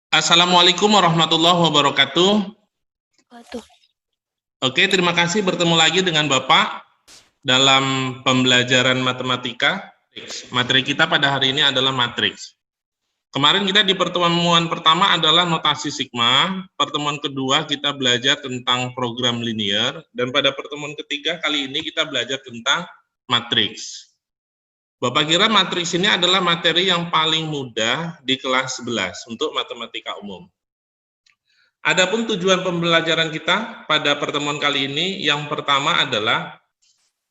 Assalamualaikum warahmatullahi wabarakatuh. Waduh. Oke, terima kasih bertemu lagi dengan Bapak dalam pembelajaran matematika. Materi kita pada hari ini adalah matriks. Kemarin kita di pertemuan pertama adalah notasi sigma, pertemuan kedua kita belajar tentang program linear, dan pada pertemuan ketiga kali ini kita belajar tentang matriks. Bapak kira matriks ini adalah materi yang paling mudah di kelas 11 untuk matematika umum. Adapun tujuan pembelajaran kita pada pertemuan kali ini, yang pertama adalah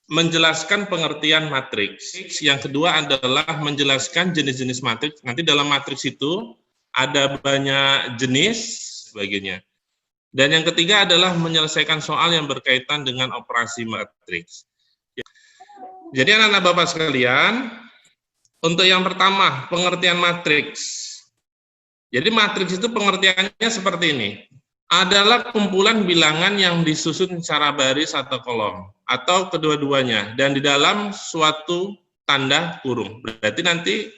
menjelaskan pengertian matriks. Yang kedua adalah menjelaskan jenis-jenis matriks. Nanti dalam matriks itu ada banyak jenis sebagainya. Dan yang ketiga adalah menyelesaikan soal yang berkaitan dengan operasi matriks. Jadi anak-anak Bapak sekalian, untuk yang pertama, pengertian matriks. Jadi matriks itu pengertiannya seperti ini. Adalah kumpulan bilangan yang disusun secara baris atau kolom, atau kedua-duanya, dan di dalam suatu tanda kurung. Berarti nanti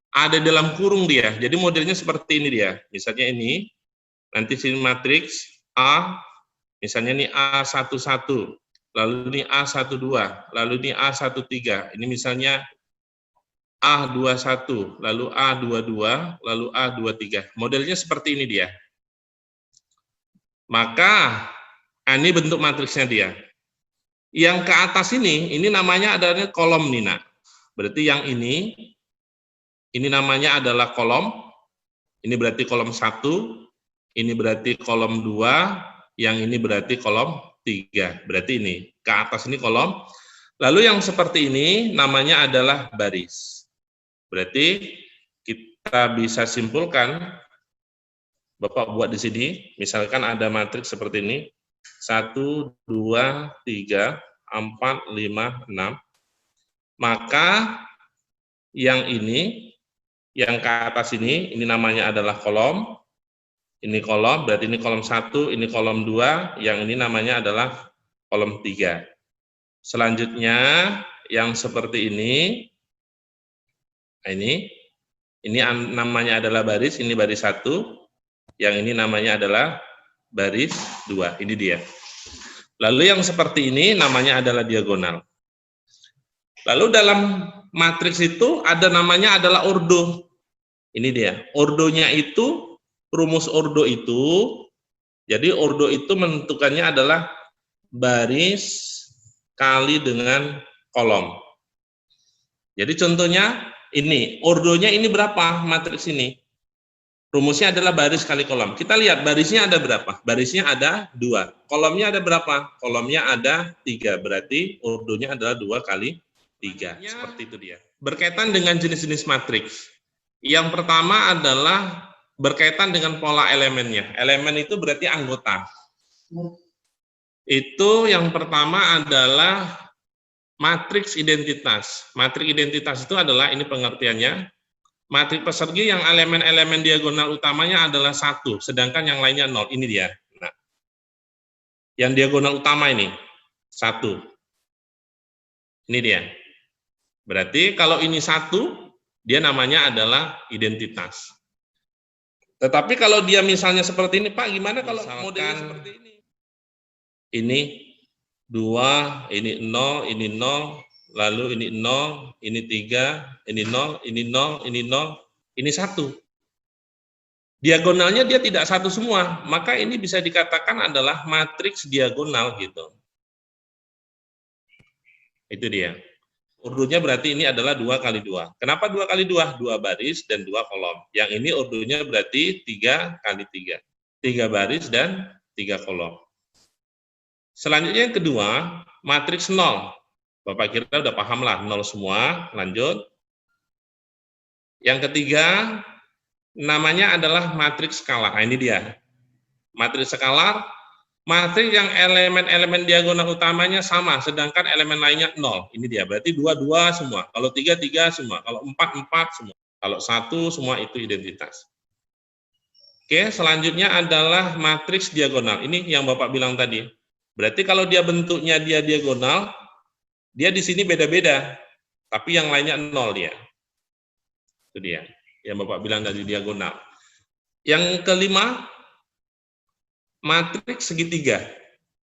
ada dalam kurung dia. Jadi modelnya seperti ini dia. Misalnya ini, nanti sini matriks A, misalnya ini A11, lalu ini A12, lalu ini A13. Ini misalnya A21, lalu A22, lalu A23. Modelnya seperti ini dia. Maka ini bentuk matriksnya dia. Yang ke atas ini namanya adalah kolom nih, Nak. Berarti yang ini namanya adalah kolom. Ini berarti kolom 1, ini berarti kolom 2, yang ini berarti kolom 3. Berarti ini, ke atas ini kolom. Lalu yang seperti ini namanya adalah baris. Berarti kita bisa simpulkan, Bapak buat di sini, misalkan ada matriks seperti ini, 1, 2, 3, 4, 5, 6. Maka yang ini, yang ke atas ini namanya adalah kolom. Ini kolom, berarti ini kolom 1, ini kolom 2, yang ini namanya adalah kolom 3. Selanjutnya, yang seperti ini namanya adalah baris, ini baris 1, yang ini namanya adalah baris 2, ini dia. Lalu yang seperti ini namanya adalah diagonal. Lalu dalam matriks itu ada namanya adalah ordo. Ini dia, ordonya itu, rumus ordo itu, jadi ordo itu menentukannya adalah baris kali dengan kolom. Jadi contohnya ini, ordonya ini berapa matriks ini? Rumusnya adalah baris kali kolom. Kita lihat barisnya ada berapa? Barisnya ada 2. Kolomnya ada berapa? Kolomnya ada 3. Berarti ordonya adalah 2 kali 3. Seperti itu dia. Berkaitan dengan jenis-jenis matriks. Yang pertama adalah berkaitan dengan pola elemennya. Elemen itu berarti anggota. Itu yang pertama adalah matriks identitas. Matriks identitas itu adalah, ini pengertiannya, matriks persegi yang elemen-elemen diagonal utamanya adalah 1, sedangkan yang lainnya 0. Ini dia. Nah, yang diagonal utama ini 1. Ini dia. Berarti kalau ini 1, dia namanya adalah identitas. Tetapi kalau dia misalnya seperti ini, Pak, gimana kalau modelnya seperti ini? Ini 2, ini 0, ini 0, lalu ini 0, ini 3, ini 0, ini 0, ini 0, ini 1. Diagonalnya dia tidak 1 semua, maka ini bisa dikatakan adalah matriks diagonal gitu. Itu dia. Ordonya berarti ini adalah 2 kali 2. Kenapa 2 kali 2? 2 baris dan 2 kolom. Yang ini ordonya berarti 3 kali 3. 3 baris dan 3 kolom. Selanjutnya yang kedua, matriks 0. Bapak kira udah paham lah, 0 semua, lanjut. Yang ketiga, namanya adalah matriks skalar. Nah, ini dia. Matriks skalar, matriks yang elemen-elemen diagonal utamanya sama, sedangkan elemen lainnya 0. Ini dia, berarti 2, 2 semua. Kalau 3, 3 semua. Kalau 4, 4 semua. Kalau 1 semua itu identitas. Oke, selanjutnya adalah matriks diagonal. Ini yang Bapak bilang tadi. Berarti kalau dia bentuknya dia diagonal, dia di sini beda-beda, tapi yang lainnya 0 dia. Itu dia, yang Bapak bilang tadi diagonal. Yang kelima, matriks segitiga.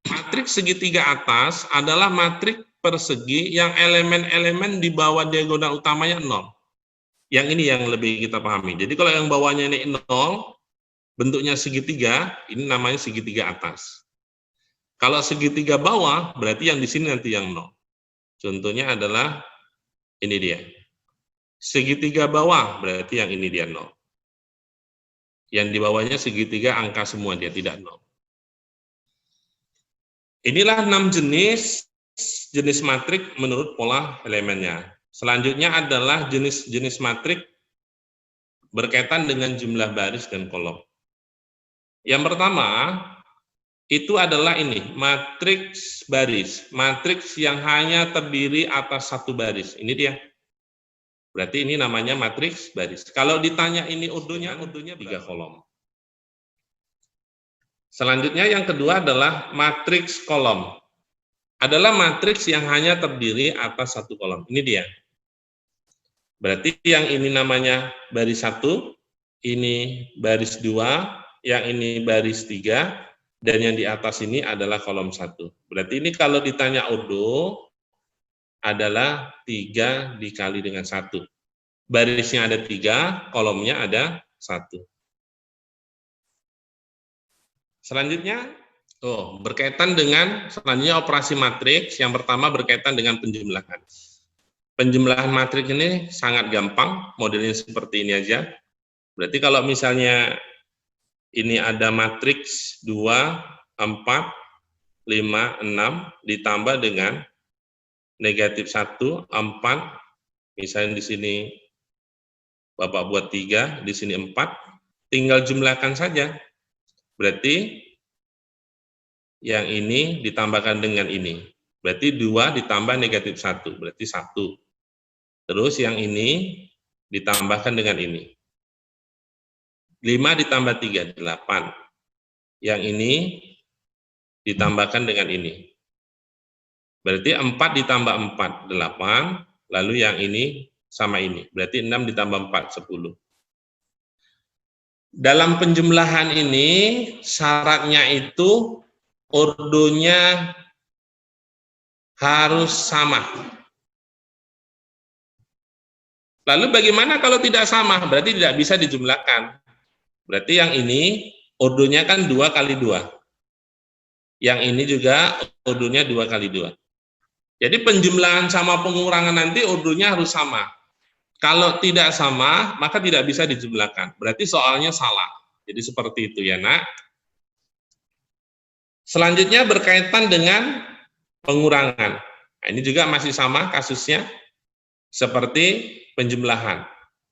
Matriks segitiga atas adalah matriks persegi yang elemen-elemen di bawah diagonal utamanya 0. Yang ini yang lebih kita pahami. Jadi kalau yang bawahnya ini 0, bentuknya segitiga, ini namanya segitiga atas. Kalau segitiga bawah, berarti yang di sini nanti yang 0. Contohnya adalah ini dia. Segitiga bawah, berarti yang ini dia 0. Yang di bawahnya segitiga angka semua, dia tidak 0. Inilah 6 jenis matrik menurut pola elemennya. Selanjutnya adalah jenis-jenis matrik berkaitan dengan jumlah baris dan kolom. Yang pertama, itu adalah ini, matriks baris. Matriks yang hanya terdiri atas satu baris. Ini dia. Berarti ini namanya matriks baris. Kalau ditanya ini urdunya 3 kolom. Selanjutnya yang kedua adalah matriks kolom. Adalah matriks yang hanya terdiri atas satu kolom. Ini dia. Berarti yang ini namanya baris 1, ini baris 2, yang ini baris 3, dan yang di atas ini adalah kolom 1. Berarti ini kalau ditanya urdu, adalah 3 dikali dengan 1. Barisnya ada 3, kolomnya ada 1. Selanjutnya, berkaitan dengan selanjutnya operasi matriks. Yang pertama berkaitan dengan penjumlahan. Penjumlahan matriks ini sangat gampang, modelnya seperti ini aja. Berarti kalau misalnya ini ada matriks 2, 4, 5, 6 ditambah dengan negatif 1, 4, misalnya di sini Bapak buat 3, di sini 4, tinggal jumlahkan saja. Berarti yang ini ditambahkan dengan ini. Berarti 2 ditambah negatif 1, berarti 1. Terus yang ini ditambahkan dengan ini. 5 ditambah 3, 8. Yang ini ditambahkan dengan ini. Berarti 4 ditambah 4, 8. Lalu yang ini sama ini. Berarti 6 ditambah 4, 10. Dalam penjumlahan ini, syaratnya itu ordonya harus sama. Lalu bagaimana kalau tidak sama? Berarti tidak bisa dijumlahkan. Berarti yang ini ordonya kan 2 kali 2. Yang ini juga ordonya 2 kali 2. Jadi penjumlahan sama pengurangan nanti ordonya harus sama. Kalau tidak sama, maka tidak bisa dijumlahkan. Berarti soalnya salah. Jadi seperti itu ya, Nak. Selanjutnya berkaitan dengan pengurangan. Nah, ini juga masih sama kasusnya. Seperti penjumlahan.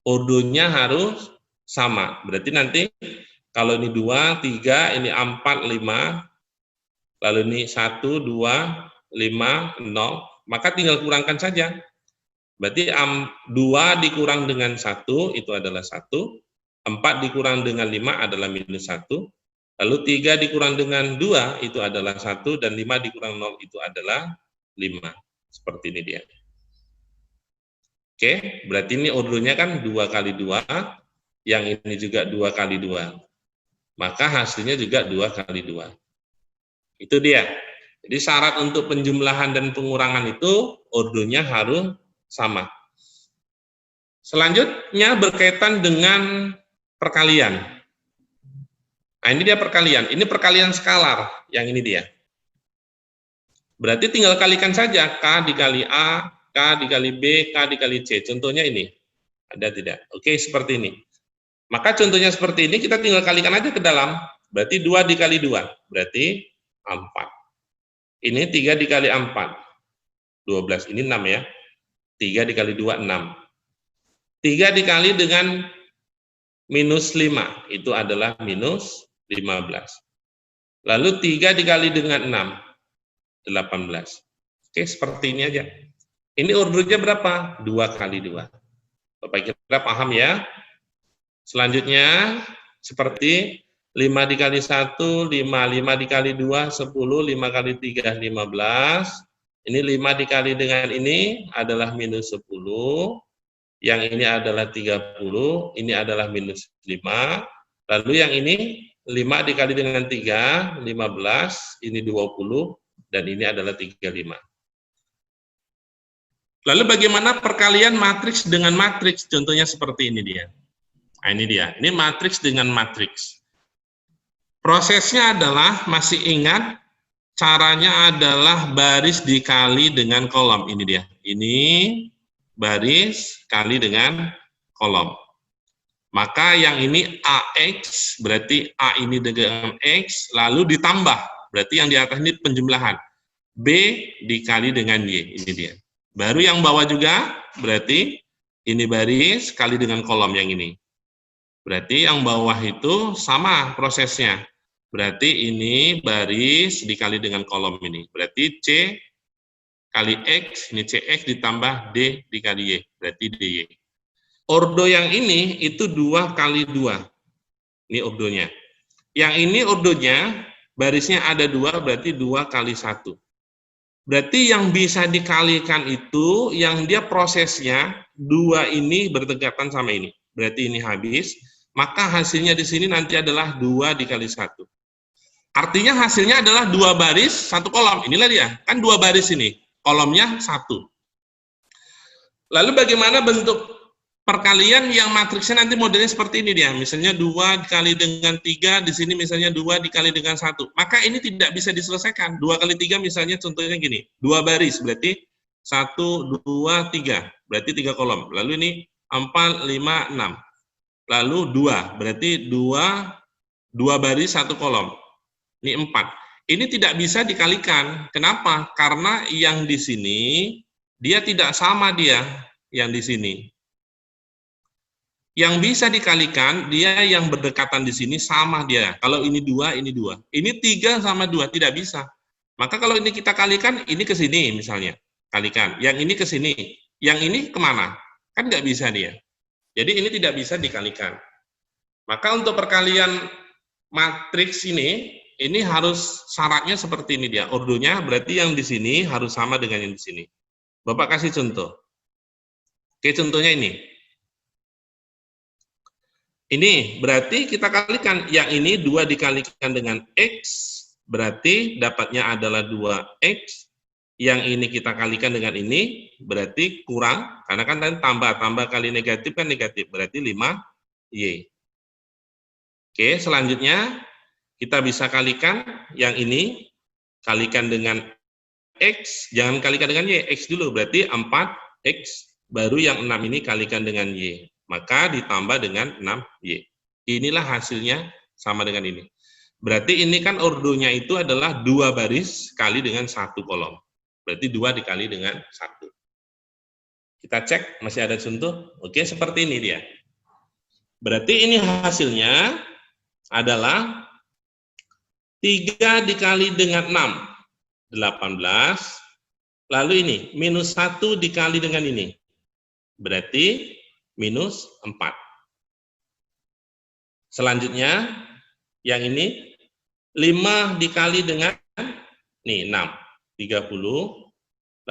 Ordonya harus sama. Berarti nanti kalau ini 2, 3, ini 4, 5, lalu ini 1, 2, 5, 0, maka tinggal kurangkan saja. Berarti 2 dikurang dengan 1 itu adalah 1, 4 dikurang dengan 5 adalah minus 1, lalu 3 dikurang dengan 2 itu adalah 1, dan 5 dikurang 0 itu adalah 5. Seperti ini dia. Oke, berarti ini ordonya kan 2 kali 2, yang ini juga 2 kali 2. Maka hasilnya juga 2 kali 2. Itu dia. Jadi syarat untuk penjumlahan dan pengurangan itu ordonya harus sama. Selanjutnya berkaitan dengan perkalian. Nah, ini dia perkalian. Ini perkalian skalar, yang ini dia. Berarti tinggal kalikan saja K dikali A, K dikali B, K dikali C. Contohnya ini. Ada tidak? Oke, seperti ini. Maka contohnya seperti ini, kita tinggal kalikan aja ke dalam. Berarti 2 dikali 2. Berarti 4. Ini 3 dikali 4. 12. Ini 6 ya. 3 dikali 2, 6. 3 dikali dengan minus 5. Itu adalah minus 15. Lalu 3 dikali dengan 6. 18. Oke, seperti ini aja. Ini ordernya berapa? 2 kali 2. Bapak kira paham ya? Selanjutnya, seperti 5 dikali 1, 5, 5 dikali 2, 10, 5 kali 3, 15. Ini 5 dikali dengan ini adalah minus 10. Yang ini adalah 30, ini adalah minus 5. Lalu yang ini 5 dikali dengan 3, 15, ini 20, dan ini adalah 35. Lalu bagaimana perkalian matriks dengan matriks? Contohnya seperti ini dia. Nah, ini dia. Ini matriks dengan matriks. Prosesnya adalah, masih ingat, caranya adalah baris dikali dengan kolom. Ini dia. Ini baris kali dengan kolom. Maka yang ini AX, berarti A ini dengan X, lalu ditambah. Berarti yang di atas ini penjumlahan. B dikali dengan Y. Ini dia. Baru yang bawah juga, berarti ini baris kali dengan kolom yang ini. Berarti yang bawah itu sama prosesnya. Berarti ini baris dikali dengan kolom ini. Berarti C kali X, ini CX ditambah D dikali Y. Berarti DY. Ordo yang ini itu 2 kali 2. Ini ordonya. Yang ini ordonya, barisnya ada 2, berarti 2 kali 1. Berarti yang bisa dikalikan itu, yang dia prosesnya, 2 ini berdekatan sama ini. Berarti ini habis, maka hasilnya di sini nanti adalah 2 dikali 1. Artinya hasilnya adalah 2 baris, 1 kolom. Inilah dia, kan 2 baris ini, kolomnya 1. Lalu bagaimana bentuk perkalian yang matriksnya nanti modelnya seperti ini dia. Misalnya 2 dikali dengan 3, di sini misalnya 2 dikali dengan 1. Maka ini tidak bisa diselesaikan. 2 kali 3 misalnya contohnya gini. 2 baris, berarti 1, 2, 3. Berarti 3 kolom. Lalu ini 4, 5, 6. Lalu 2, berarti 2 baris, 1 kolom. Ini 4. Ini tidak bisa dikalikan. Kenapa? Karena yang di sini, dia tidak sama dia yang di sini. Yang bisa dikalikan, dia yang berdekatan di sini sama dia. Kalau ini 2, ini 2. Ini 3 sama 2, tidak bisa. Maka kalau ini kita kalikan, ini ke sini misalnya. Kalikan. Yang ini ke sini. Yang ini kemana? Kan nggak bisa dia. Jadi ini tidak bisa dikalikan. Maka untuk perkalian matriks ini harus syaratnya seperti ini dia. Ordonya berarti yang di sini harus sama dengan yang di sini. Bapak kasih contoh. Oke, contohnya ini. Ini berarti kita kalikan, yang ini 2 dikalikan dengan X, berarti dapatnya adalah 2X, yang ini kita kalikan dengan ini, berarti kurang, karena kan tadi tambah kali negatif kan negatif, berarti 5Y. Oke, selanjutnya kita bisa kalikan, yang ini, kalikan dengan X, jangan kalikan dengan Y, X dulu, berarti 4X, baru yang 6 ini kalikan dengan Y. Maka ditambah dengan 6Y. Inilah hasilnya sama dengan ini. Berarti ini kan ordonya itu adalah 2 baris kali dengan 1 kolom. Berarti 2 dikali dengan 1. Kita cek, masih ada contoh? Oke, seperti ini dia. Berarti ini hasilnya adalah 3 dikali dengan 6, 18. Lalu ini, minus 1 dikali dengan ini. Berarti minus 4. Selanjutnya, yang ini 5 dikali dengan nih 6, 30.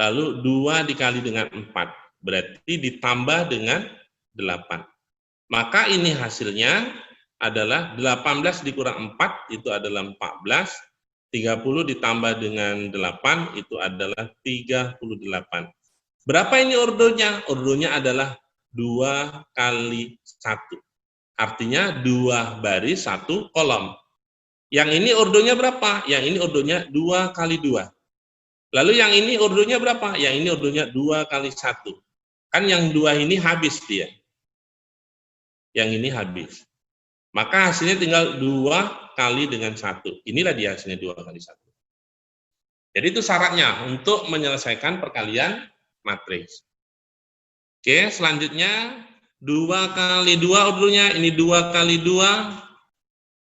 Lalu 2 dikali dengan 4, berarti ditambah dengan 8. Maka ini hasilnya adalah 18 dikurang 4, itu adalah 14. 30 ditambah dengan 8, itu adalah 38. Berapa ini ordonya? Ordonya adalah 2 kali 1. Artinya 2 baris 1 kolom. Yang ini ordonya berapa? Yang ini ordonya 2 kali 2. Lalu yang ini ordonya berapa? Yang ini ordonya 2 kali 1. Kan yang 2 ini habis dia. Yang ini habis. Maka hasilnya tinggal 2 kali dengan 1. Inilah dia hasilnya 2 kali 1. Jadi itu syaratnya untuk menyelesaikan perkalian matriks. Oke, selanjutnya 2 kali 2 ordonya, ini 2 kali 2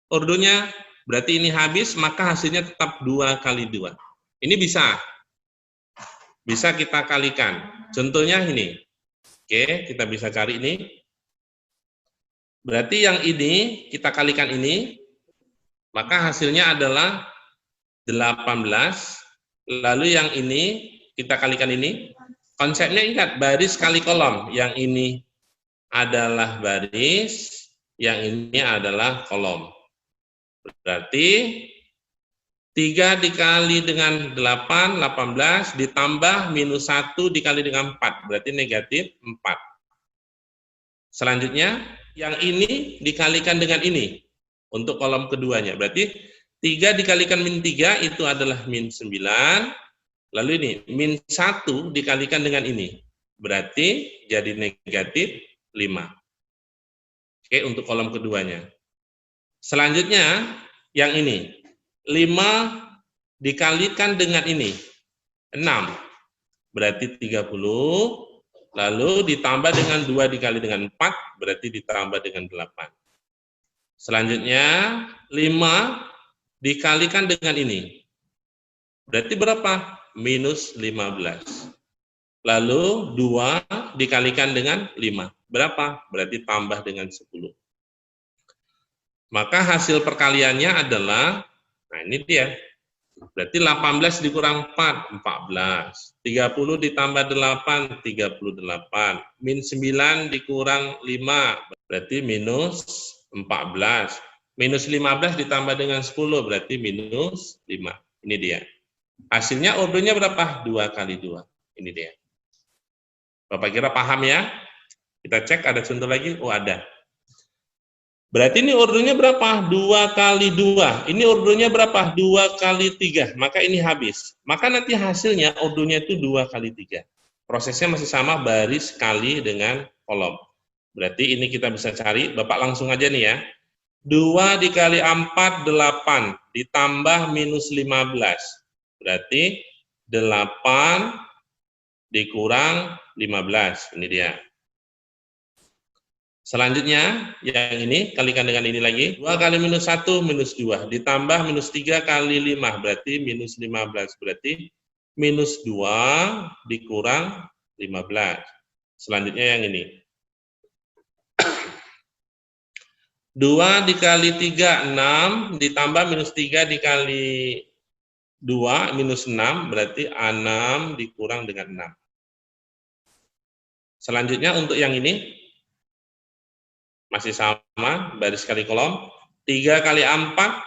ordonya, berarti ini habis, maka hasilnya tetap 2 kali 2. Ini bisa kita kalikan. Contohnya ini, Oke, kita bisa cari ini. Berarti yang ini kita kalikan ini, maka hasilnya adalah 18. Lalu yang ini kita kalikan ini. Konsepnya ingat, baris kali kolom. Yang ini adalah baris, yang ini adalah kolom. Berarti 3 dikali dengan 8, 18, ditambah minus 1 dikali dengan 4, berarti negatif 4. Selanjutnya, yang ini dikalikan dengan ini, untuk kolom keduanya. Berarti 3 dikalikan min 3, itu adalah min 9. Lalu ini, min 1 dikalikan dengan ini, berarti jadi negatif 5. Oke, untuk kolom keduanya. Selanjutnya, yang ini. 5 dikalikan dengan ini, 6, berarti 30, lalu ditambah dengan 2 dikali dengan 4, berarti ditambah dengan 8. Selanjutnya, 5 dikalikan dengan ini, berarti berapa? Minus 15. Lalu 2 dikalikan dengan 5, berapa? Berarti tambah dengan 10. Maka hasil perkaliannya adalah, nah ini dia, berarti 18 dikurang 4, 14. 30 ditambah 8, 38. Min 9 dikurang 5, berarti minus 14. Minus 15 ditambah dengan 10, berarti minus 5. Ini dia. Hasilnya ordernya berapa? 2 kali 2. Ini dia. Bapak kira paham ya? Kita cek, ada contoh lagi? Oh ada. Berarti ini ordernya berapa? 2 kali 2. Ini ordernya berapa? 2 kali 3. Maka ini habis. Maka nanti hasilnya ordernya itu 2 kali 3. Prosesnya masih sama, baris kali dengan kolom. Berarti ini kita bisa cari. Bapak langsung aja nih ya. 2 dikali 4, 8. Ditambah minus 15. Berarti 8 dikurang 15. Ini dia. Selanjutnya, yang ini kalikan dengan ini lagi. 2 kali minus 1, minus 2. Ditambah minus 3 kali 5, berarti minus 15. Berarti minus 2 dikurang 15. Selanjutnya yang ini. 2 dikali 3, 6. Ditambah minus 3 dikali 2, minus 6. Berarti 6 dikurang dengan 6. Selanjutnya untuk yang ini. Masih sama, baris kali kolom. 3 kali 4,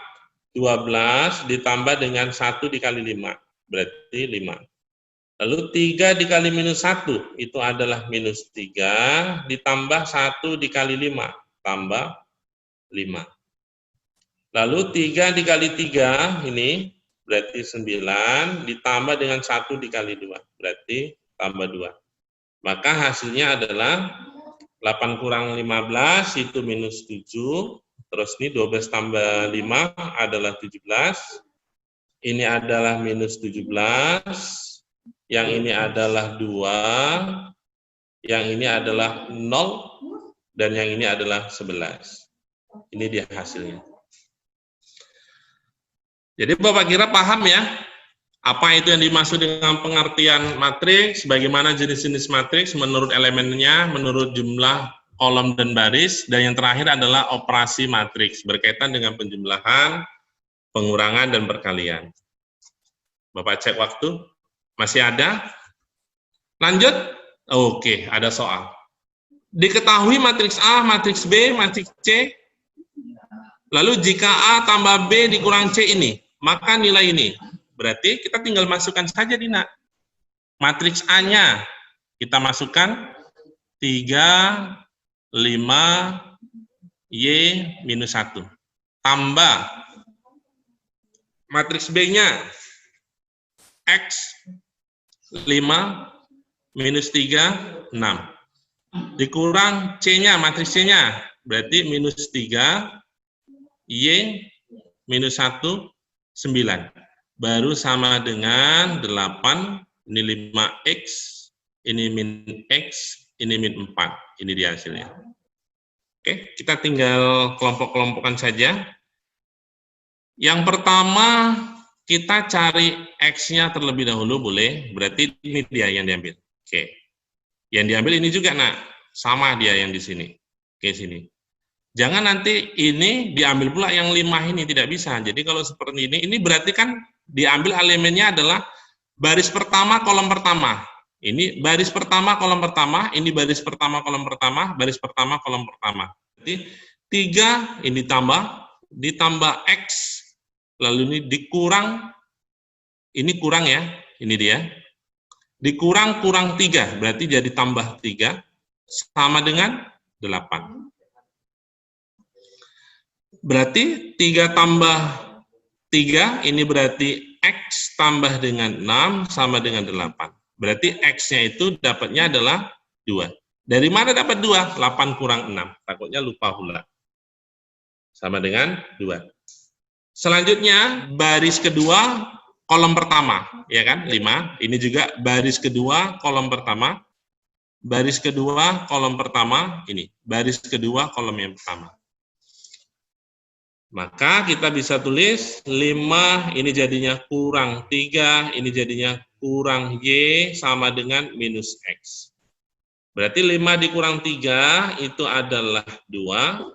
12, ditambah dengan 1 dikali 5, berarti 5. Lalu 3 dikali minus 1, itu adalah minus 3, ditambah 1 dikali 5, tambah 5. Lalu 3 dikali 3, ini berarti 9, ditambah dengan 1 dikali 2, berarti tambah 2. Maka hasilnya adalah 8 kurang 15 itu minus 7, terus ini 12 tambah 5 adalah 17, ini adalah minus 17, yang ini adalah 2, yang ini adalah 0, dan yang ini adalah 11. Ini dia hasilnya. Jadi Bapak kira paham ya? Apa itu yang dimaksud dengan pengertian matriks, bagaimana jenis-jenis matriks menurut elemennya, menurut jumlah kolom dan baris, dan yang terakhir adalah operasi matriks, berkaitan dengan penjumlahan, pengurangan, dan perkalian. Bapak cek waktu, masih ada? Lanjut? Oke, ada soal. Diketahui matriks A, matriks B, matriks C, lalu jika A tambah B dikurang C ini, maka nilai ini. Berarti kita tinggal masukkan saja, Dina. Matriks A-nya kita masukkan 3, 5, Y minus 1. Tambah matriks B-nya X 5 minus 3, 6. Dikurang C-nya, matriks C-nya. Berarti minus 3, Y minus 1, 9. Baru sama dengan 8, ini 5X, ini min X, ini min 4. Ini dia hasilnya. Oke, kita tinggal kelompok-kelompokkan saja. Yang pertama, kita cari X-nya terlebih dahulu, boleh. Berarti ini dia yang diambil. Oke. Yang diambil ini juga, nak. Sama dia yang di sini. Oke, sini. Jangan nanti ini diambil pula yang 5 ini, tidak bisa. Jadi kalau seperti ini berarti kan diambil elemennya adalah baris pertama, kolom pertama. Ini baris pertama, kolom pertama, ini baris pertama, kolom pertama, baris pertama, kolom pertama. Jadi 3 ini ditambah X, lalu ini dikurang, ini kurang ya, ini dia. Dikurang 3, berarti jadi tambah 3, sama dengan 8. Berarti 3 tambah 3, ini berarti X tambah dengan 6 sama dengan 8. Berarti X-nya itu dapatnya adalah 2. Dari mana dapat 2? 8 kurang 6. Takutnya lupa pula. Sama dengan 2. Selanjutnya, baris kedua, kolom pertama. Ya kan? 5. Ini juga baris kedua, kolom pertama. Baris kedua, kolom pertama. Ini. Baris kedua, kolom yang pertama. Maka kita bisa tulis 5, ini jadinya kurang 3, ini jadinya kurang Y, sama dengan minus X. Berarti 5 dikurang 3 itu adalah 2,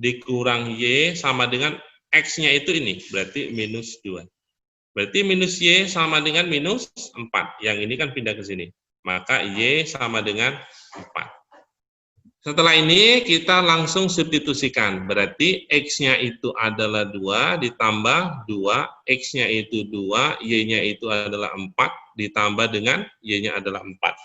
dikurang Y sama dengan X-nya itu ini, berarti minus 2. Berarti minus Y sama dengan minus 4, yang ini kan pindah ke sini. Maka Y sama dengan 4. Setelah ini kita langsung substitusikan, berarti X-nya itu adalah 2, ditambah 2, X-nya itu 2, Y-nya itu adalah 4, ditambah dengan Y-nya adalah 4.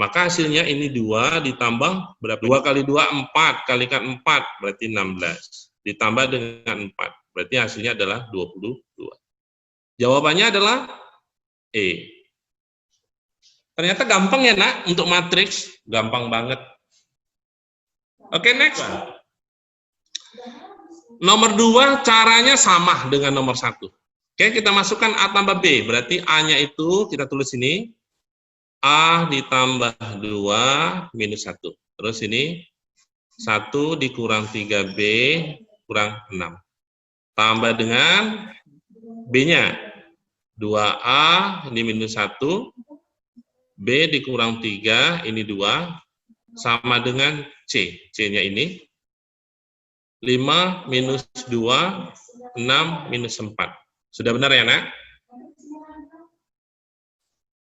Maka hasilnya ini 2 ditambah berapa? 2 kali 2, 4, kalikan 4, berarti 16. Ditambah dengan 4, berarti hasilnya adalah 22. Jawabannya adalah E. Ternyata gampang ya, nak, untuk matriks. Gampang banget. Oke, next. Nomor 2 caranya sama dengan nomor 1. Oke, kita masukkan A tambah B. Berarti A-nya itu kita tulis ini A ditambah 2 minus 1. Terus ini 1 dikurang 3B kurang 6. Tambah dengan B-nya. 2A ini minus 1. B dikurang 3, ini 2. Sama dengan C. C-nya ini 5 minus 2, 6 minus 4. Sudah benar ya, nak?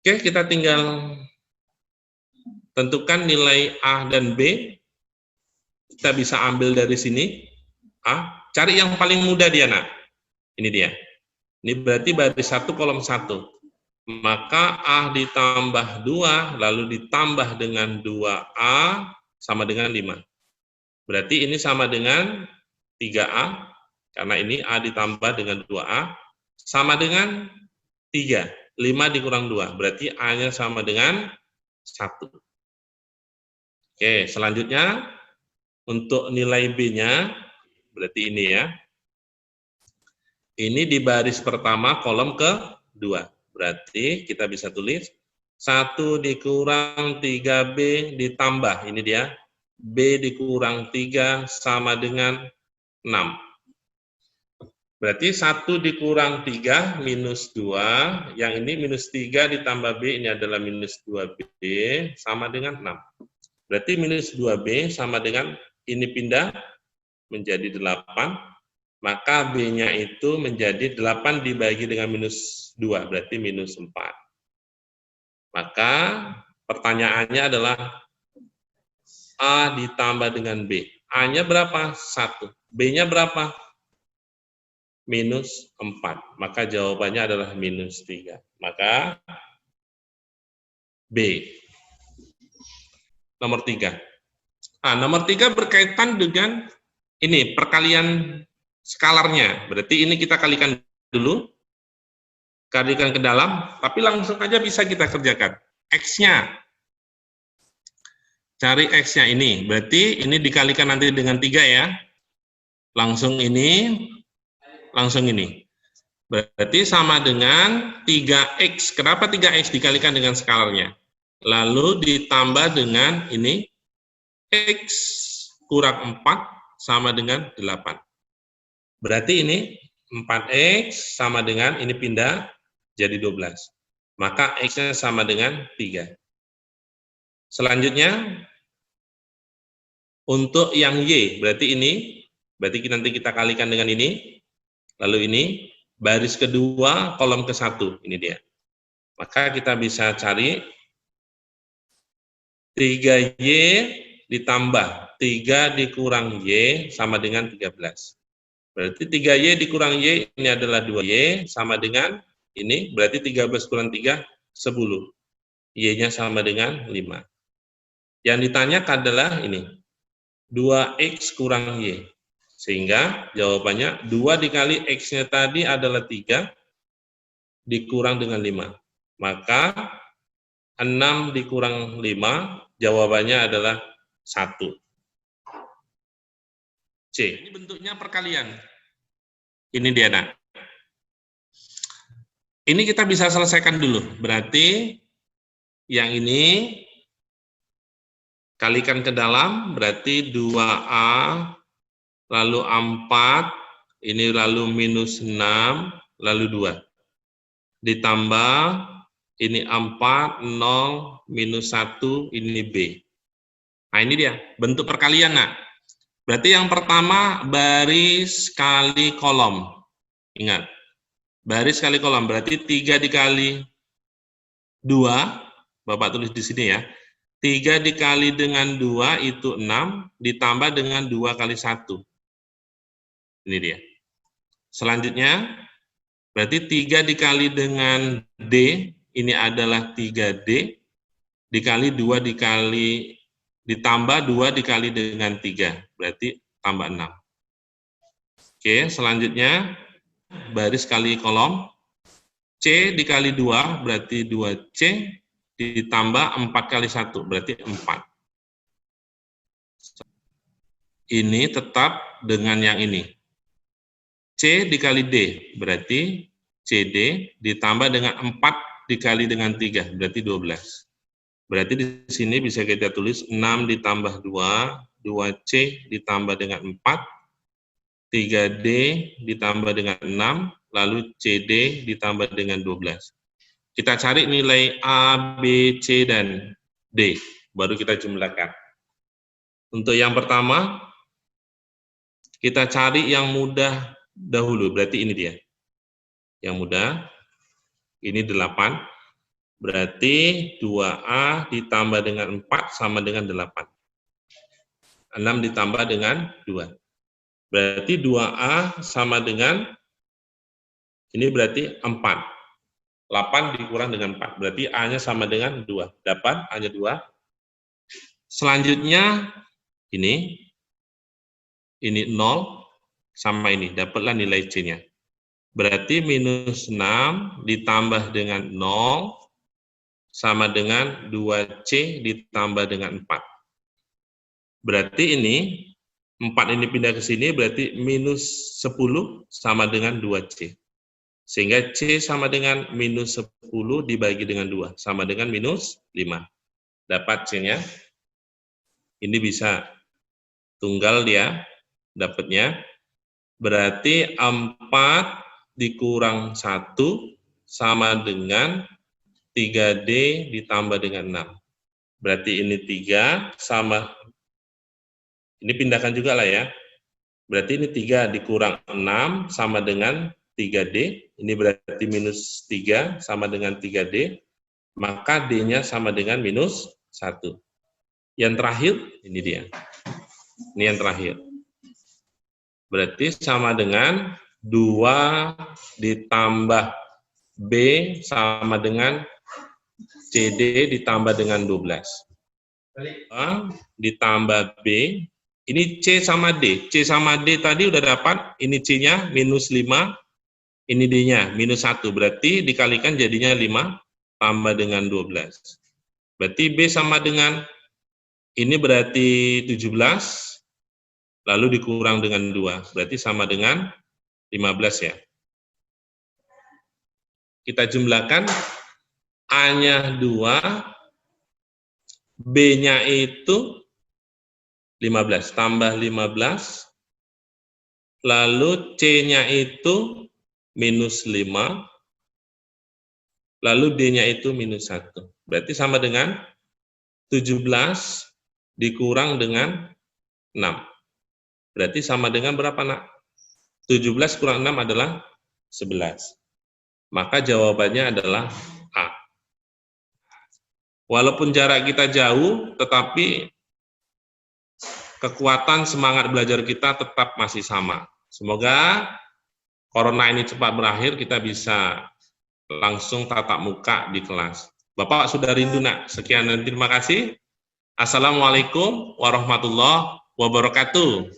Oke, kita tinggal tentukan nilai A dan B. Kita bisa ambil dari sini. A. Cari yang paling mudah dia, nak. Ini dia. Ini berarti baris 1, kolom 1. Maka A ditambah 2, lalu ditambah dengan 2A, sama dengan 5. Berarti ini sama dengan 3A, karena ini A ditambah dengan 2A, sama dengan 3. 5 dikurang 2, berarti A-nya sama dengan 1. Oke, selanjutnya, untuk nilai B-nya, berarti ini ya. Ini di baris pertama, kolom ke-2. Berarti kita bisa tulis 1 dikurang 3B ditambah, ini dia, B dikurang 3 sama dengan 6. Berarti 1 dikurang 3 minus 2, yang ini minus 3 ditambah B, ini adalah minus 2B, sama dengan 6. Berarti minus 2B sama dengan, ini pindah menjadi 8, maka B-nya itu menjadi 8 dibagi dengan minus 2, berarti minus 4. Maka pertanyaannya adalah A ditambah dengan B. A-nya berapa? 1. B-nya berapa? Minus 4. Maka jawabannya adalah minus 3. Maka B. Nomor 3. Nah, nomor 3 berkaitan dengan ini, perkalian skalarnya. Berarti ini kita kalikan dulu. Kalikan ke dalam, tapi langsung aja bisa kita kerjakan. X-nya. Cari X-nya ini. Berarti ini dikalikan nanti dengan 3 ya. Langsung ini. Langsung ini. Berarti sama dengan 3X. Kenapa 3X dikalikan dengan skalarnya? Lalu ditambah dengan ini. X kurang 4 sama dengan 8. Berarti ini 4X sama dengan, ini pindah jadi 12. Maka X-nya sama dengan 3. Selanjutnya, untuk yang Y, berarti ini, berarti nanti kita kalikan dengan ini, lalu ini, baris kedua, kolom ke-1, ini dia. Maka kita bisa cari 3Y ditambah 3 dikurang Y sama dengan 13. Berarti 3Y dikurang Y ini adalah 2Y sama dengan ini, berarti 13 kurang 3, 10. Y-nya sama dengan 5. Yang ditanyakan adalah ini, 2X kurang Y. Sehingga jawabannya 2 dikali X-nya tadi adalah 3, dikurang dengan 5. Maka 6 dikurang 5, jawabannya adalah 1. C. Ini bentuknya perkalian. Ini dia, nak. Ini kita bisa selesaikan dulu. Berarti yang ini kalikan ke dalam, berarti 2A, lalu 4, ini lalu minus 6, lalu 2. Ditambah, ini 4, 0, minus 1, ini B. Nah, ini dia, bentuk perkalian, nak. Berarti yang pertama, baris kali kolom. Ingat, baris kali kolom, berarti 3 dikali 2, Bapak tulis di sini ya. 3 dikali dengan 2 itu 6, ditambah dengan 2 kali 1. Ini dia. Selanjutnya, berarti 3 dikali dengan D, ini adalah 3D, dikali 2 dikali, ditambah 2 dikali dengan 3, berarti tambah 6. Oke, selanjutnya, baris kali kolom, C dikali 2, berarti 2C, ditambah 4 kali 1, berarti 4. Ini tetap dengan yang ini. C dikali D, berarti CD, ditambah dengan 4 dikali dengan 3, berarti 12. Berarti di sini bisa kita tulis 6 ditambah 2, 2C ditambah dengan 4, 3D ditambah dengan 6, lalu CD ditambah dengan 12. Kita cari nilai A, B, C, dan D, baru kita jumlahkan. Untuk yang pertama, kita cari yang mudah dahulu, berarti ini dia. Yang mudah, ini 8, berarti 2A ditambah dengan 4 sama dengan 8. 6 ditambah dengan 2. Berarti 2A sama dengan, ini berarti 4. 8 dikurang dengan 4, berarti A-nya sama dengan 2. Dapat A-nya 2. Selanjutnya, ini 0 sama ini, dapatlah nilai C-nya. Berarti minus 6 ditambah dengan 0 sama dengan 2C ditambah dengan 4. Berarti ini, 4 ini pindah ke sini, berarti minus 10 sama dengan 2C. Sehingga C sama dengan minus 10 dibagi dengan 2, sama dengan minus 5. Dapat C-nya. Ini bisa tunggal dia, dapatnya. Berarti 4 dikurang 1 sama dengan 3D ditambah dengan 6. Berarti ini 3 sama, ini pindahkan juga lah ya. Berarti ini 3 dikurang 6 sama dengan 3D, ini berarti minus 3 sama dengan 3D, maka D-nya sama dengan minus 1. Yang terakhir, ini dia. Ini yang terakhir. Berarti sama dengan 2 ditambah B sama dengan CD ditambah dengan 12. A ditambah B, ini C sama D. C sama D tadi udah dapat, ini C-nya minus 5, ini D-nya minus 1. Berarti dikalikan jadinya 5 tambah dengan 12. Berarti B sama dengan, ini berarti 17, lalu dikurang dengan 2. Berarti sama dengan 15 ya. Kita jumlahkan, A-nya 2, B-nya itu 15, tambah 15, lalu C-nya itu minus 5, lalu D-nya itu minus 1. Berarti sama dengan 17 dikurang dengan 6. Berarti sama dengan berapa, Nak? 17 kurang 6 adalah 11. Maka jawabannya adalah A. Walaupun jarak kita jauh, tetapi kekuatan semangat belajar kita tetap masih sama. Semoga corona ini cepat berakhir, kita bisa langsung tatap muka di kelas. Bapak sudah rindu, Nak. Sekian dan terima kasih. Assalamualaikum warahmatullahi wabarakatuh.